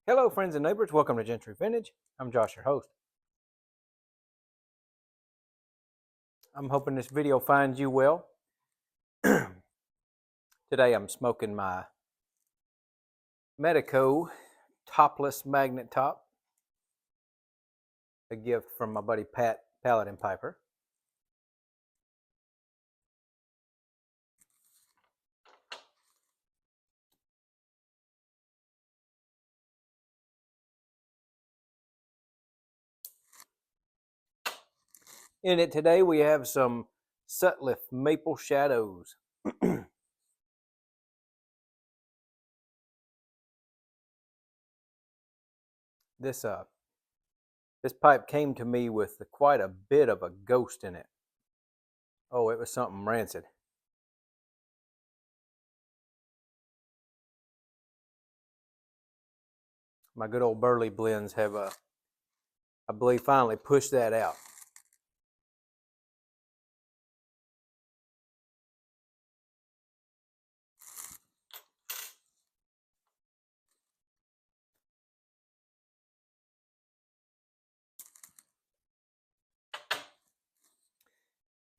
Hello, friends and neighbors. Welcome to Gentry Vintage. I'm Josh, your host. I'm hoping this video finds you well. Today I'm smoking my Medico topless magnet top, a gift from my buddy Pat Paladin Piper. In it today we have some Sutliff Maple Shadows. This this pipe came to me with quite a bit of a ghost in it. Oh, it was something rancid. My good old Burley blends have, I believe, finally pushed that out.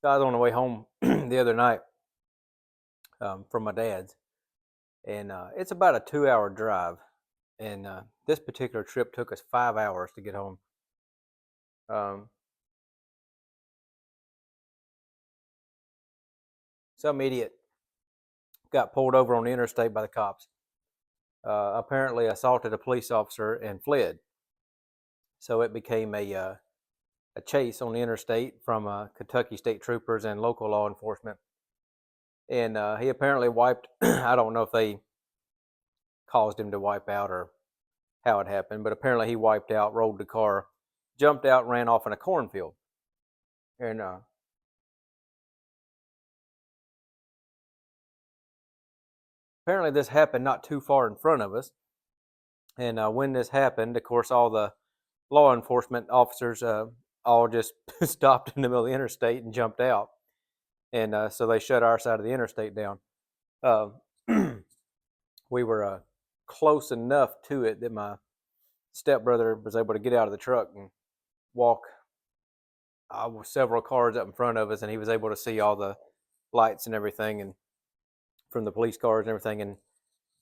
So I was on the way home the other night from my dad's, and it's about a 2-hour drive. And this particular trip took us 5 hours to get home. Um, some idiot got pulled over on the interstate by the cops. Apparently assaulted a police officer and fled. So it became a chase on the interstate from Kentucky state troopers and local law enforcement. And he apparently wiped. I don't know if they caused him to wipe out or how it happened, but apparently he wiped out, rolled the car, jumped out, and ran off in a cornfield. And apparently this happened not too far in front of us. And when this happened, of course, all the law enforcement officers all just stopped in the middle of the interstate and jumped out. And so they shut our side of the interstate down. Uh, we were close enough to it that my stepbrother was able to get out of the truck and walk several cars up in front of us, and he was able to see all the lights and everything, and from the police cars and everything. And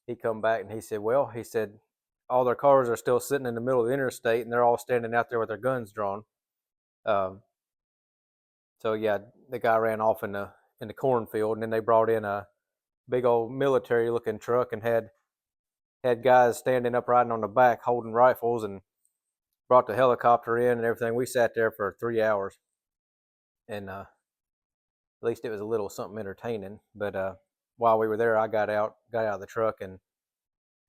he come back and he said, "Well," he said, "all their cars are still sitting in the middle of the interstate, and they're all standing out there with their guns drawn." Um, so yeah, the guy ran off in the cornfield, and then they brought in a big old military-looking truck and had guys standing up riding on the back holding rifles, and brought the helicopter in and everything. We sat there for 3 hours, and at least it was a little something entertaining. But while we were there, I got out of the truck, and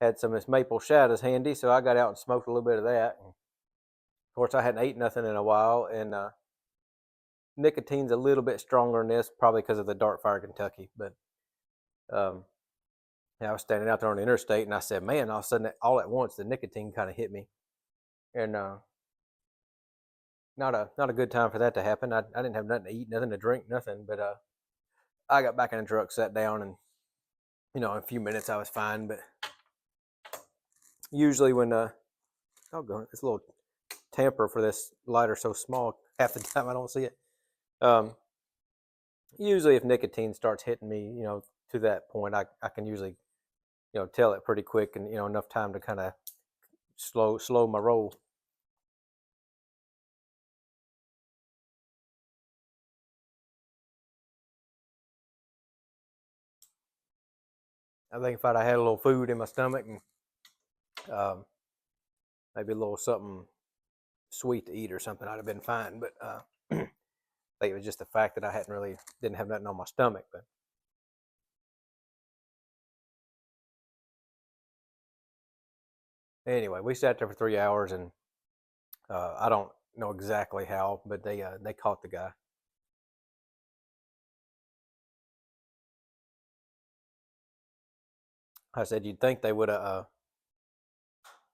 had some of this maple shadows handy, so I got out and smoked a little bit of that. And of course, I hadn't ate nothing in a while, and nicotine's a little bit stronger than this, probably because of the Dark Fire Kentucky. But um, yeah, I was standing out there on the interstate, and I said, "Man!" All of a sudden, all at once, the nicotine kind of hit me, and not a good time for that to happen. I didn't have nothing to eat, nothing to drink, nothing. But I got back in the truck, sat down, and in a few minutes I was fine. But usually when this little tamper for this lighter so small, half the time I don't see it. Um, Usually, if nicotine starts hitting me, to that point, I can usually, tell it pretty quick, and enough time to kind of slow my roll. I think if I'd have had a little food in my stomach and um, maybe a little something sweet to eat or something, I'd have been fine. But I think it was just the fact that I didn't have nothing on my stomach. But anyway, we sat there for 3 hours, and I don't know exactly how, but they caught the guy. I said you'd think they would have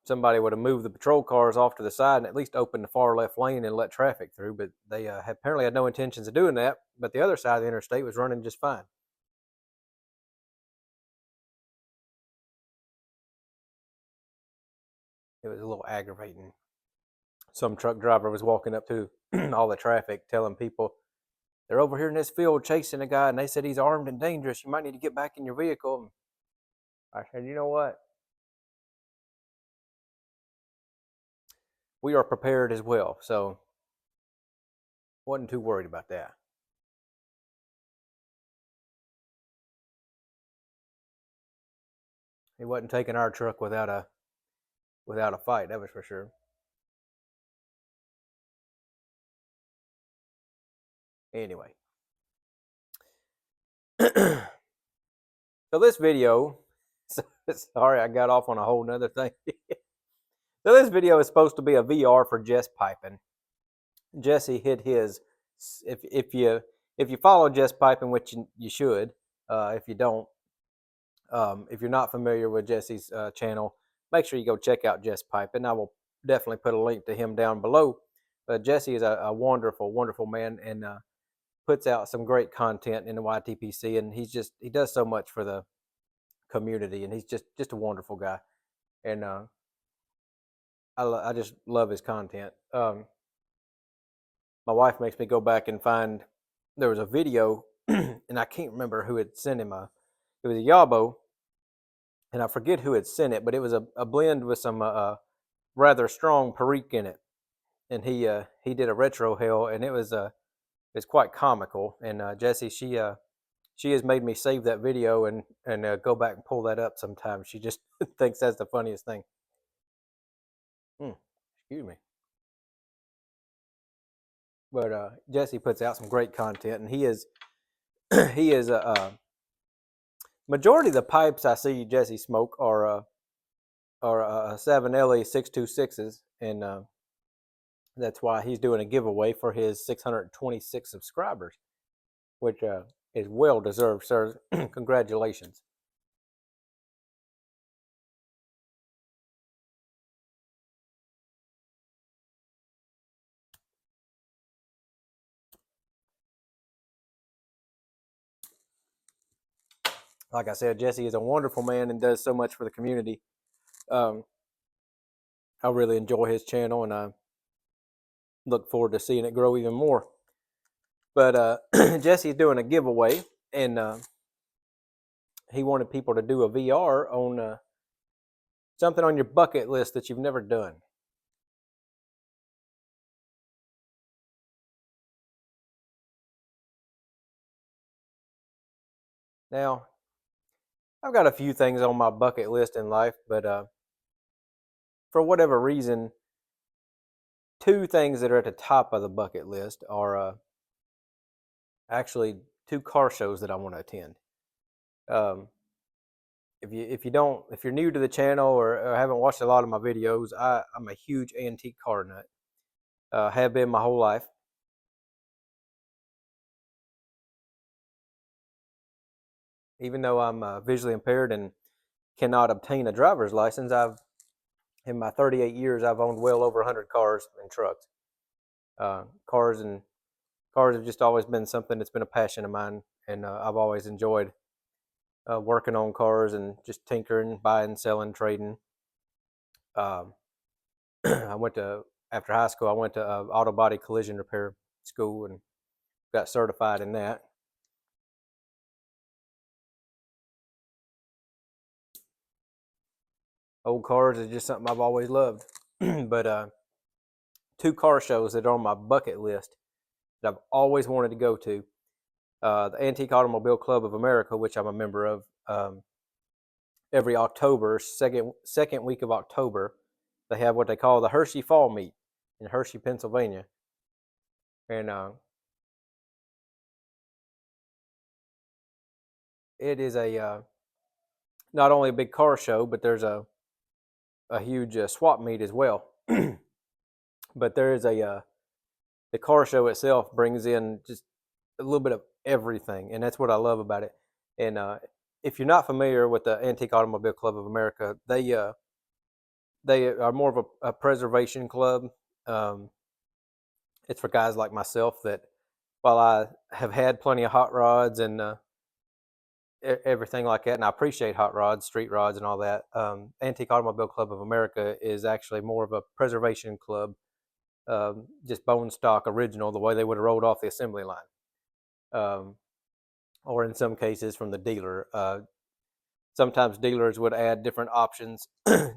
somebody would have moved the patrol cars off to the side and at least opened the far left lane and let traffic through, but they apparently had no intentions of doing that. But the other side of the interstate was running just fine. It was a little aggravating. Some truck driver was walking up to all the traffic, telling people they're over here in this field chasing a guy, and they said he's armed and dangerous. You might need to get back in your vehicle. And I said, you know what? We are prepared as well, so wasn't too worried about that. He wasn't taking our truck without a fight, that was for sure. Anyway, so this video, sorry, I got off on a whole nother thing. So this video is supposed to be a VR for Jess Piping. Jesse hit his. If you follow Jess Piping, which you should, if you don't, if you're not familiar with Jesse's channel, make sure you go check out Jess Piping. I will definitely put a link to him down below. Jesse is a wonderful, wonderful man, and puts out some great content in the YTPC, and he does so much for the community, and he's just a wonderful guy, and I just love his content. My wife makes me go back and find there was a video, and I can't remember who had sent him it was a Yabo, and I forget who had sent it, but it was a blend with some rather strong Perique in it, and he did a retro hell, and it's quite comical. And Jessie, she has made me save that video and go back and pull that up sometimes. She just thinks that's the funniest thing. Excuse me. But Jesse puts out some great content, and he is he is majority of the pipes I see Jesse smoke are 7LE 626s, and that's why he's doing a giveaway for his 626 subscribers, which is well deserved, sir. Congratulations. Like I said, Jesse is a wonderful man and does so much for the community. I really enjoy his channel, and I look forward to seeing it grow even more. But Jesse's doing a giveaway, and he wanted people to do a VR on something on your bucket list that you've never done. Now, I've got a few things on my bucket list in life, but for whatever reason, two things that are at the top of the bucket list are actually two car shows that I want to attend. If you're new to the channel or haven't watched a lot of my videos, I'm a huge antique car nut. Have been my whole life. Even though I'm visually impaired and cannot obtain a driver's license, in my 38 years I've owned well over 100 cars and trucks. Cars have just always been something that's been a passion of mine, and I've always enjoyed working on cars and just tinkering, buying, selling, trading. After high school, I went to auto body collision repair school and got certified in that. Old cars is just something I've always loved. But two car shows that are on my bucket list that I've always wanted to go to. The Antique Automobile Club of America, which I'm a member of, every October, second week of October, they have what they call the Hershey Fall Meet in Hershey, Pennsylvania. And it is not only a big car show, but there's a huge swap meet as well. But there is the car show itself brings in just a little bit of everything, and that's what I love about it. And if you're not familiar with the Antique Automobile Club of America, they are more of a preservation club. It's for guys like myself that, while I have had plenty of hot rods and everything like that. And I appreciate hot rods, street rods, and all that. Antique Automobile Club of America is actually more of a preservation club, just bone stock original, the way they would have rolled off the assembly line, um, or in some cases from the dealer. Sometimes dealers would add different options,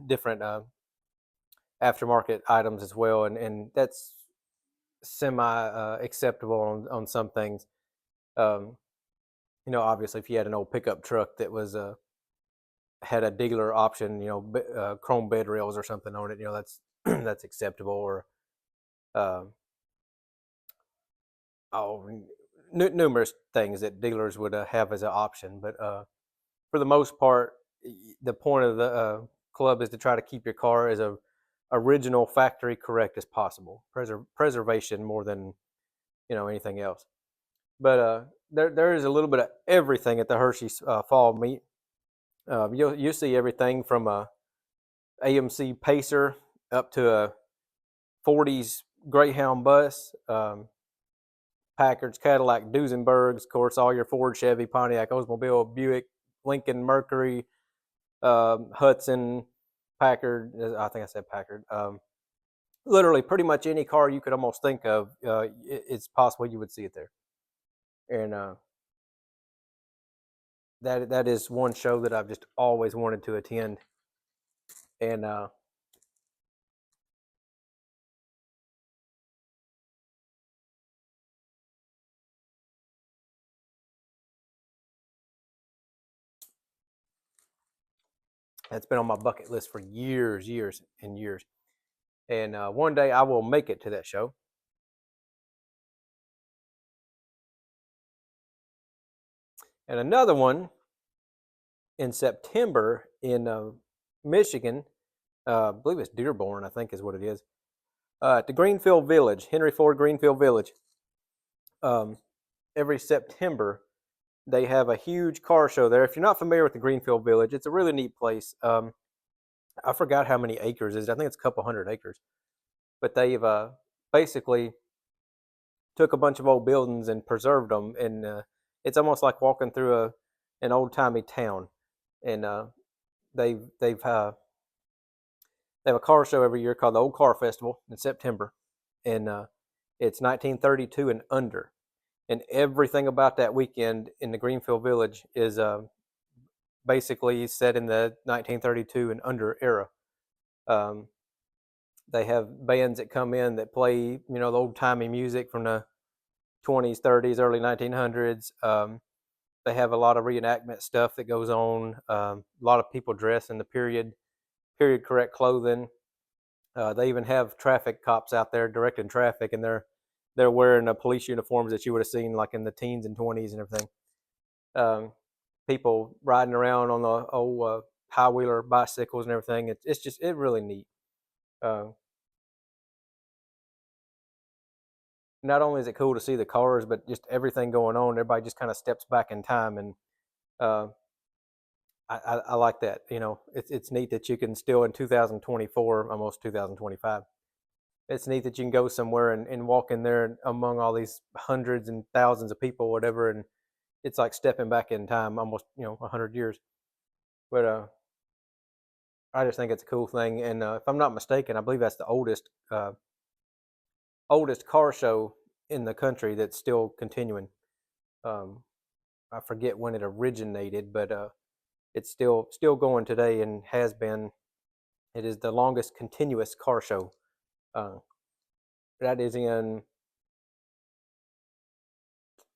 different aftermarket items as well, and that's semi acceptable on some things. Um, obviously, if you had an old pickup truck that was had a dealer option, chrome bed rails or something on it, that's that's acceptable. Or uh, oh, numerous things that dealers would have as an option. But for the most part, the point of the club is to try to keep your car as original factory correct as possible. Preservation more than anything else. But there is a little bit of everything at the Hershey's fall meet. You'll see everything from a AMC Pacer up to a 40s Greyhound bus, Packards, Cadillac, Duesenbergs, of course, all your Ford, Chevy, Pontiac, Oldsmobile, Buick, Lincoln, Mercury, Hudson, Packard. I think I said Packard. Literally, pretty much any car you could almost think of, it's possible you would see it there. And that is one show that I've just always wanted to attend. And it's been on my bucket list for years, years, and years. And one day I will make it to that show. And another one in September in Michigan, I believe it's Dearborn, I think is what it is, at the Greenfield Village, Henry Ford Greenfield Village. Every September, they have a huge car show there. If you're not familiar with the Greenfield Village, it's a really neat place. I forgot how many acres it is. I think it's a couple hundred acres. But they've basically took a bunch of old buildings and preserved them, and it's almost like walking through an old timey town. And they've they have a car show every year called the Old Car Festival in September, and it's 1932 and under. And everything about that weekend in the Greenfield Village is basically set in the 1932 and under era. Um, they have bands that come in that play, the old timey music from the 20s, 30s, early 1900s. They have a lot of reenactment stuff that goes on. A lot of people dress in the period correct clothing. They even have traffic cops out there directing traffic, and they're wearing police uniforms that you would have seen like in the teens and 20s and everything. Um, People riding around on the old high wheeler bicycles and everything. It's really neat. Uh, Not only is it cool to see the cars, but just everything going on. Everybody just kind of steps back in time, and uh, I like that. It's neat that you can still in 2024, almost 2025. It's neat that you can go somewhere and walk in there among all these hundreds and thousands of people, whatever, and it's like stepping back in time, almost 100 years. But I just think it's a cool thing, and if I'm not mistaken, I believe that's the oldest car show in the country that's still continuing. Um, I forget when it originated, but it's still going today and has been. It is the longest continuous car show. Uh, that is in,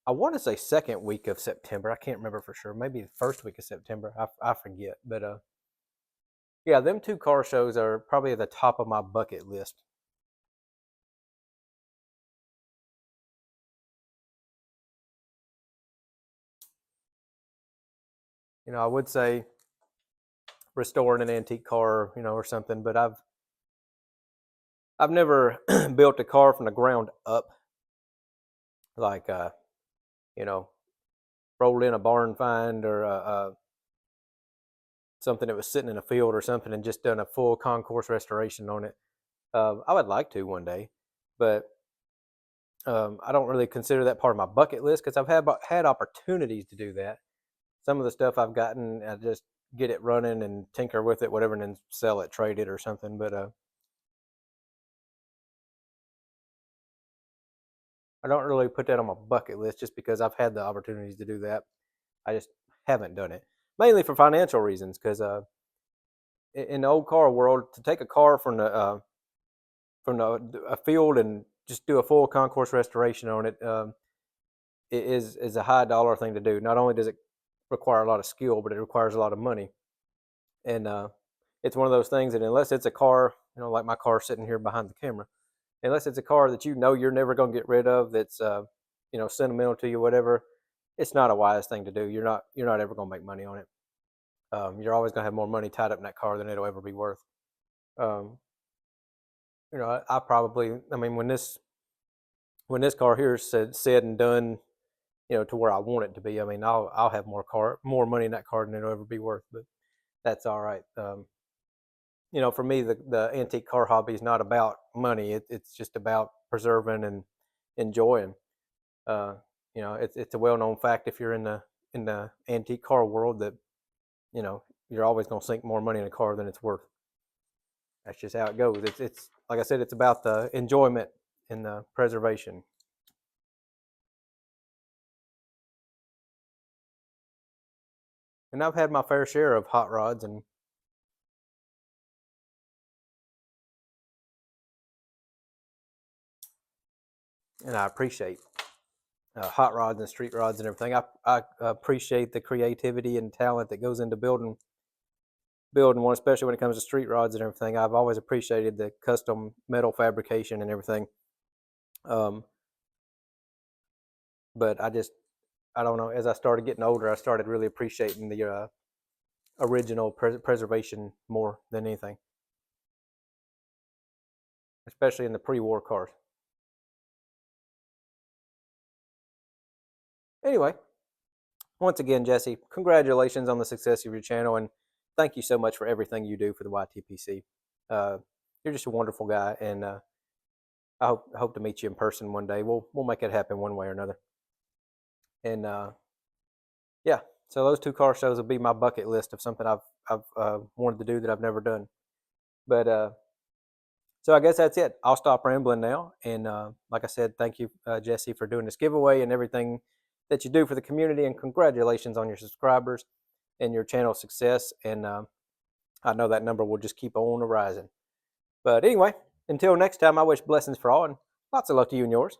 I want to say, second week of September. I can't remember for sure. Maybe the first week of September. I forget. But yeah, them two car shows are probably at the top of my bucket list. I would say restoring an antique car, or something, but I've never built a car from the ground up, like you know, rolled in a barn find or something that was sitting in a field or something and just done a full concourse restoration on it. I would like to one day, but I don't really consider that part of my bucket list because I've had opportunities to do that. some of the stuff I've gotten, I just get it running and tinker with it, whatever, and then sell it, trade it, or something. But I don't really put that on my bucket list just because I've had the opportunities to do that. I just haven't done it, mainly for financial reasons. Because in the old car world, to take a car from a field and just do a full concourse restoration on it, it is a high dollar thing to do. Not only does it require a lot of skill, but it requires a lot of money. And it's one of those things that unless it's a car, like my car sitting here behind the camera, unless it's a car that you're never going to get rid of, that's sentimental to you, whatever, it's not a wise thing to do. You're not ever going to make money on it. You're always going to have more money tied up in that car than it'll ever be worth. Um, I probably, I mean, when this car here is said and done, to where I want it to be, I mean, I'll have more money in that car than it'll ever be worth. But that's all right. For me, the antique car hobby is not about money. It's just about preserving and enjoying. Uh, it's a well known fact if you're in the antique car world that you're always going to sink more money in a car than it's worth. That's just how it goes. It's like I said, it's about the enjoyment and the preservation. And I've had my fair share of hot rods, and I appreciate hot rods and street rods and everything. I appreciate the creativity and talent that goes into building one, especially when it comes to street rods and everything. I've always appreciated the custom metal fabrication and everything. Um, but I don't know. As I started getting older, I started really appreciating the original preservation more than anything, especially in the pre-war cars. Anyway, once again, Jesse, congratulations on the success of your channel, and thank you so much for everything you do for the YTPC. Uh, you're just a wonderful guy, and I hope to meet you in person one day. We'll make it happen one way or another. And yeah, so those two car shows will be my bucket list of something I've wanted to do that I've never done. But so I guess that's it. I'll stop rambling now. And like I said, thank you, Jesse, for doing this giveaway and everything that you do for the community. And congratulations on your subscribers and your channel success. And I know that number will just keep on rising. But anyway, until next time, I wish blessings for all and lots of luck to you and yours.